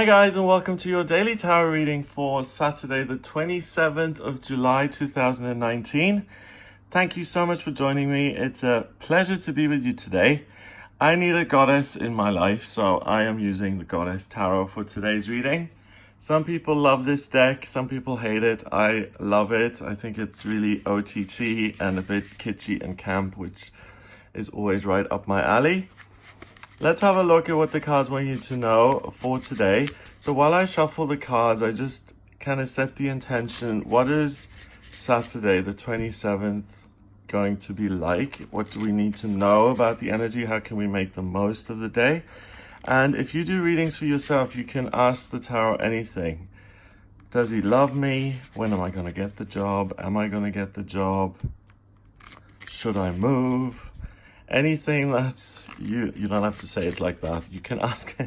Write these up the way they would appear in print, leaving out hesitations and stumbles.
Hi guys, and welcome to your daily tarot reading for Saturday the 27th of July 2019. Thank you so much for joining me. It's a pleasure to be with you today. I need a goddess in my life, so I am using the Goddess Tarot for today's reading. Some people love this deck, some people hate it. I love it. I think it's really OTT and a bit kitschy and camp, which is always right up my alley. Let's have a look at what the cards want you to know for today. So while I shuffle the cards, I just kind of set the intention. What is Saturday, the 27th, going to be like? What do we need to know about the energy? How can we make the most of the day? And if you do readings for yourself, you can ask the tarot anything. Does he love me? When am I going to get the job? Am I going to get the job? Should I move? Anything that's you don't have to say it like that. You can ask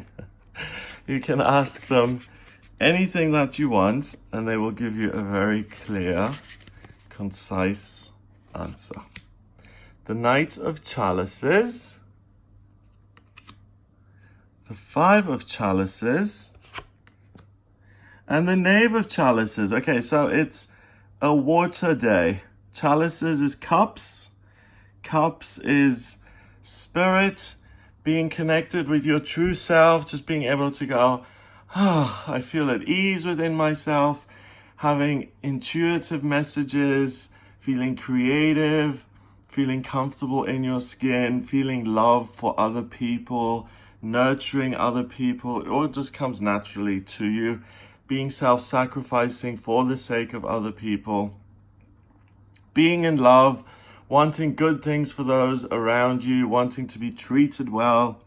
you can ask them anything that you want and they will give you a very clear, concise answer. The Knight of Chalices, the Five of Chalices, and the Knave of Chalices. Okay, so it's a water day. Chalices is cups. Cups is spirit, being connected with your true self, just being able to go, I feel at ease within myself, having intuitive messages, feeling creative, feeling comfortable in your skin, feeling love for other people, nurturing other people. It all just comes naturally to you, being self-sacrificing for the sake of other people, being in love, wanting good things for those around you, wanting to be treated well,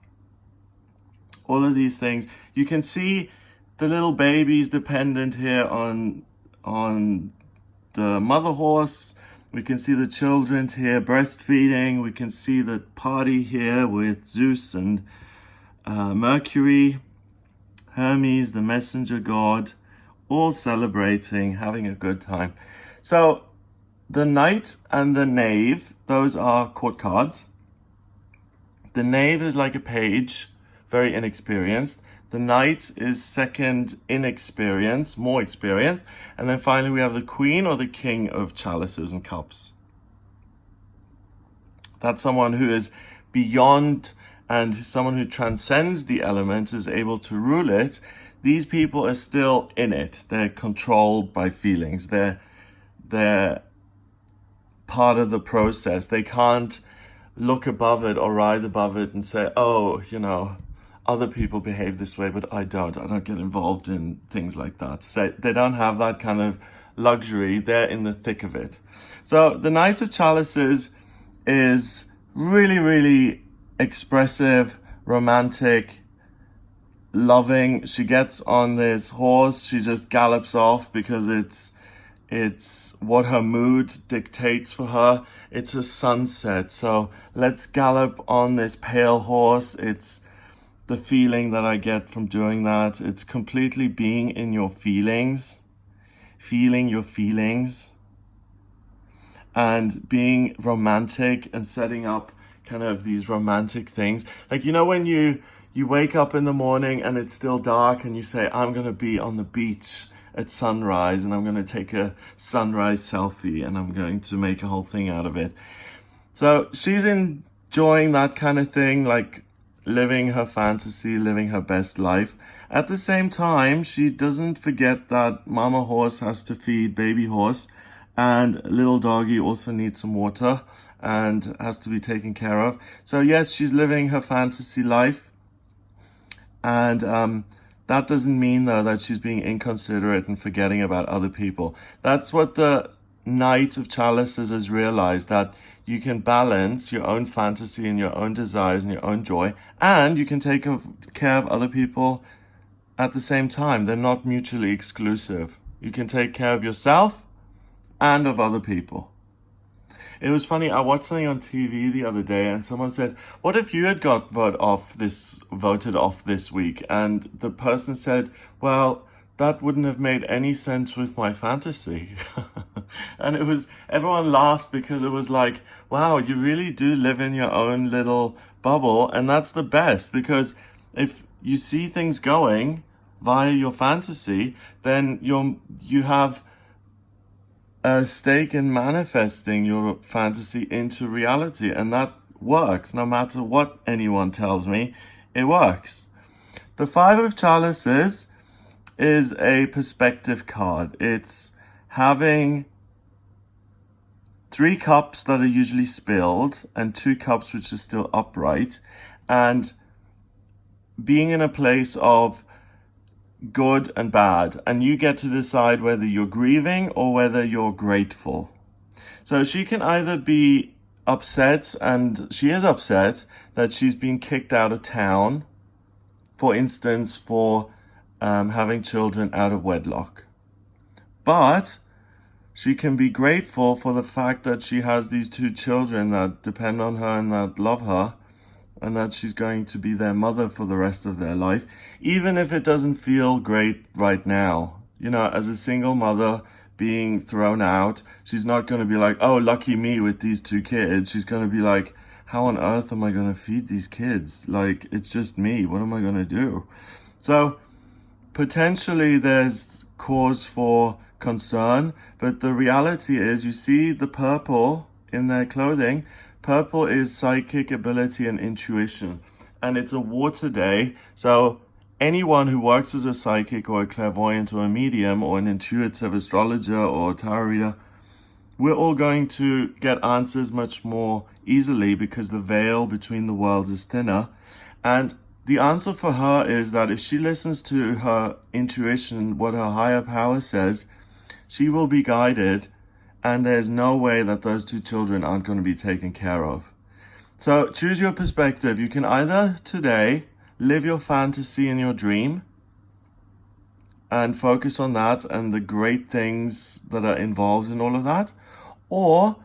all of these things. You can see the little baby's dependent here on the mother horse. We can see the children here breastfeeding. We can see the party here with Zeus and Mercury, Hermes, the messenger god, all celebrating, having a good time. So the Knight and the Knave, those are court cards. The Knave is like a page, very inexperienced. The Knight is second inexperience, more experienced. And then finally we have the Queen or the King of Chalices and Cups. That's someone who is beyond and someone who transcends the element, is able to rule it. These people are still in it. They're controlled by feelings. They're part of the process. They can't look above it or rise above it and say, oh, other people behave this way, but I don't get involved in things like that. So they don't have that kind of luxury. They're in the thick of it. So the Knight of Chalices is really, really expressive, romantic, loving. She gets on this horse. She just gallops off because it's what her mood dictates for her. It's a sunset, so let's gallop on this pale horse. It's the feeling that I get from doing that. It's completely being in your feelings, feeling your feelings, and being romantic and setting up kind of these romantic things. Like, when you wake up in the morning and it's still dark and you say, I'm going to be on the beach at sunrise and I'm going to take a sunrise selfie and I'm going to make a whole thing out of it. So she's enjoying that kind of thing, like living her fantasy, living her best life. At the same time, she doesn't forget that mama horse has to feed baby horse and little doggy also needs some water and has to be taken care of. So yes, she's living her fantasy life, and that doesn't mean, though, that she's being inconsiderate and forgetting about other people. That's what the Knight of Chalices has realized, that you can balance your own fantasy and your own desires and your own joy, and you can take care of other people at the same time. They're not mutually exclusive. You can take care of yourself and of other people. It was funny, I watched something on TV the other day and someone said, what if you had got voted off this week? And the person said, well, that wouldn't have made any sense with my fantasy. And everyone laughed because it was like, wow, you really do live in your own little bubble. And that's the best, because if you see things going via your fantasy, then you have a stake in manifesting your fantasy into reality, and that works. No matter what anyone tells me, it works. The Five of Chalices is a perspective card. It's having 3 cups that are usually spilled and 2 cups which are still upright, and being in a place of good and bad, and you get to decide whether you're grieving or whether you're grateful. So she can either be upset, and she is upset that she's been kicked out of town, for instance, for having children out of wedlock. But she can be grateful for the fact that she has these 2 children that depend on her and that love her, and that she's going to be their mother for the rest of their life, even if it doesn't feel great right now. You know, as a single mother being thrown out, she's not going to be like, oh, lucky me with these 2 kids. She's going to be like, how on earth am I going to feed these kids? Like, it's just me. What am I going to do? So potentially there's cause for concern, but the reality is, you see the purple in their clothing. Purple is psychic ability and intuition, and it's a water day. So anyone who works as a psychic or a clairvoyant or a medium or an intuitive astrologer or tarot reader, we're all going to get answers much more easily because the veil between the worlds is thinner. And the answer for her is that if she listens to her intuition, what her higher power says, she will be guided, and there's no way that those 2 children aren't going to be taken care of. So choose your perspective. You can either today live your fantasy in your dream and focus on that and the great things that are involved in all of that, or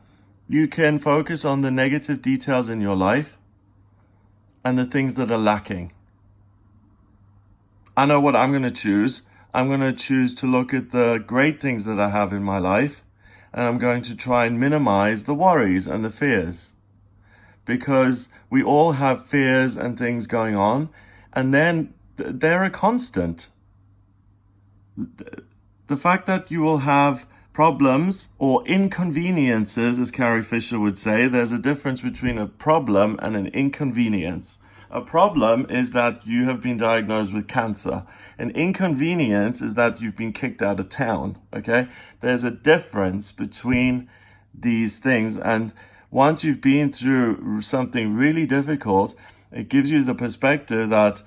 you can focus on the negative details in your life and the things that are lacking. I know what I'm going to choose. I'm going to choose to look at the great things that I have in my life, and I'm going to try and minimize the worries and the fears, because we all have fears and things going on, and then they're a constant. The fact that you will have problems or inconveniences, as Carrie Fisher would say, there's a difference between a problem and an inconvenience. A problem is that you have been diagnosed with cancer. An inconvenience is that you've been kicked out of town, okay? There's a difference between these things, and once you've been through something really difficult, it gives you the perspective that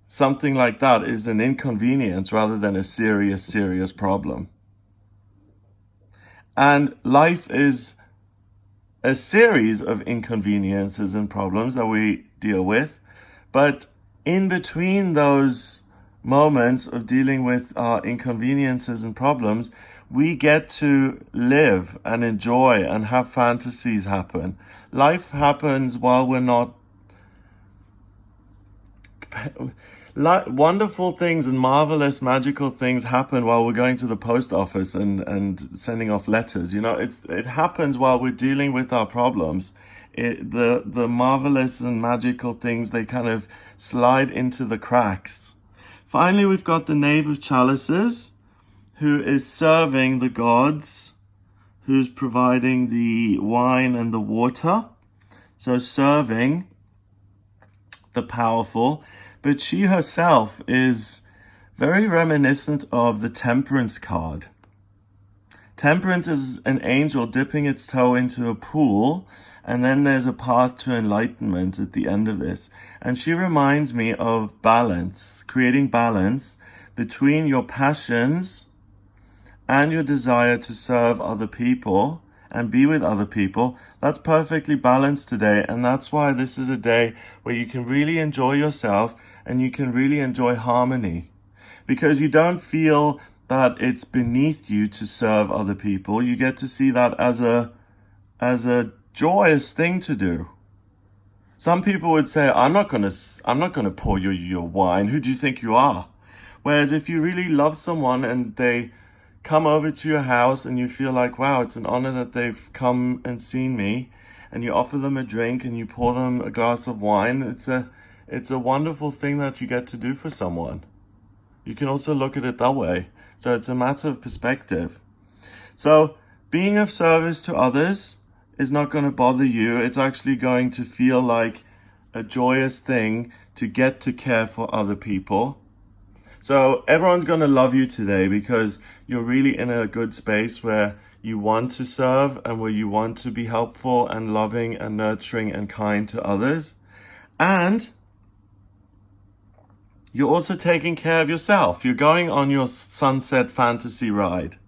something like that is an inconvenience rather than a serious problem. And life is a series of inconveniences and problems that we deal with, but in between those moments of dealing with our inconveniences and problems, we get to live and enjoy and have fantasies happen. Life happens while we're not... Wonderful things and marvelous, magical things happen while we're going to the post office and sending off letters. You know, it happens while we're dealing with our problems. The marvelous and magical things, they kind of slide into the cracks. Finally, we've got the Knave of Chalices, who is serving the gods, who's providing the wine and the water. So serving the powerful. But she herself is very reminiscent of the Temperance card. Temperance is an angel dipping its toe into a pool, and then there's a path to enlightenment at the end of this. And she reminds me of balance, creating balance between your passions and your desire to serve other people and be with other people. That's perfectly balanced today, and that's why this is a day where you can really enjoy yourself and you can really enjoy harmony, because you don't feel that it's beneath you to serve other people. You get to see that as a joyous thing to do. Some people would say, I'm not gonna pour you your wine. Who do you think you are? Whereas if you really love someone and they come over to your house and you feel like, wow, it's an honor that they've come and seen me, and you offer them a drink and you pour them a glass of wine, it's a wonderful thing that you get to do for someone. You can also look at it that way. So it's a matter of perspective. So being of service to others is not going to bother you. It's actually going to feel like a joyous thing to get to care for other people. So everyone's going to love you today because you're really in a good space where you want to serve and where you want to be helpful and loving and nurturing and kind to others. And you're also taking care of yourself. You're going on your sunset fantasy ride.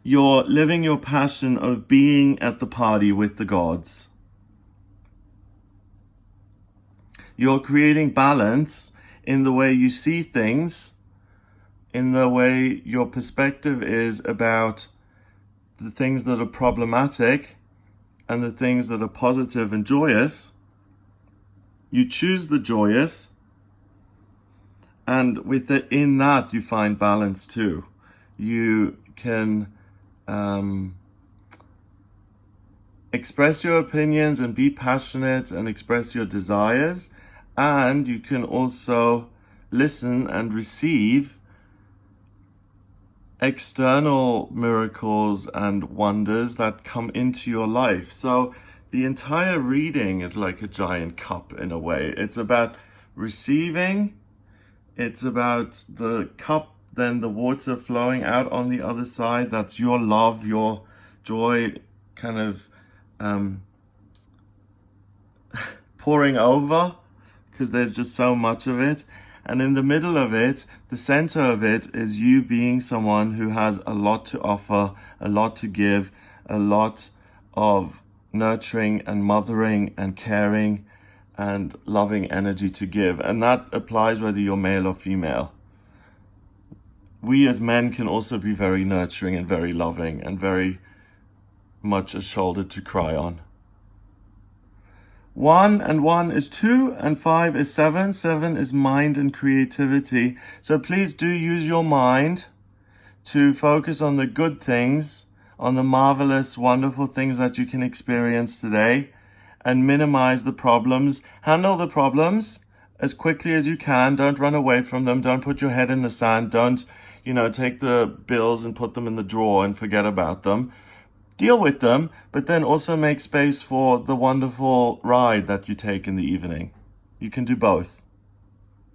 You're living your passion of being at the party with the gods. You're creating balance in the way you see things, in the way your perspective is about the things that are problematic and the things that are positive and joyous. You choose the joyous, and in that you find balance too. You can express your opinions and be passionate and express your desires, and you can also listen and receive external miracles and wonders that come into your life. So the entire reading is like a giant cup in a way. It's about receiving, it's about the cup, then the water flowing out on the other side. That's your love, your joy kind of pouring over, because there's just so much of it. And in the middle of it, the center of it, is you being someone who has a lot to offer, a lot to give, a lot of nurturing and mothering and caring and loving energy to give. And that applies whether you're male or female. We as men can also be very nurturing and very loving and very much a shoulder to cry on. 1 and 1 is 2 and 5 is 7. 7 is mind and creativity. So please do use your mind to focus on the good things, on the marvelous, wonderful things that you can experience today, and minimize the problems. Handle the problems as quickly as you can. Don't run away from them. Don't put your head in the sand. Don't, take the bills and put them in the drawer and forget about them. Deal with them, but then also make space for the wonderful ride that you take in the evening. You can do both.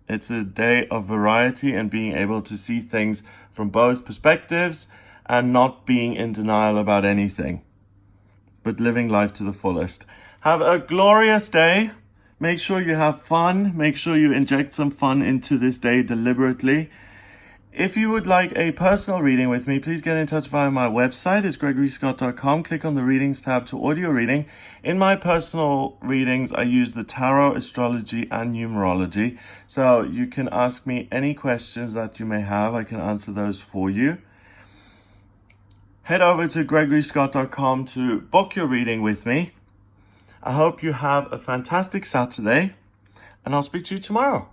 It's a day of variety and being able to see things from both perspectives and not being in denial about anything, but living life to the fullest. Have a glorious day. Make sure you have fun. Make sure you inject some fun into this day deliberately. If you would like a personal reading with me, please get in touch via my website. It's gregoryscott.com. Click on the readings tab to audio reading. In my personal readings, I use the tarot, astrology, and numerology. So you can ask me any questions that you may have. I can answer those for you. Head over to gregoryscott.com to book your reading with me. I hope you have a fantastic Saturday, and I'll speak to you tomorrow.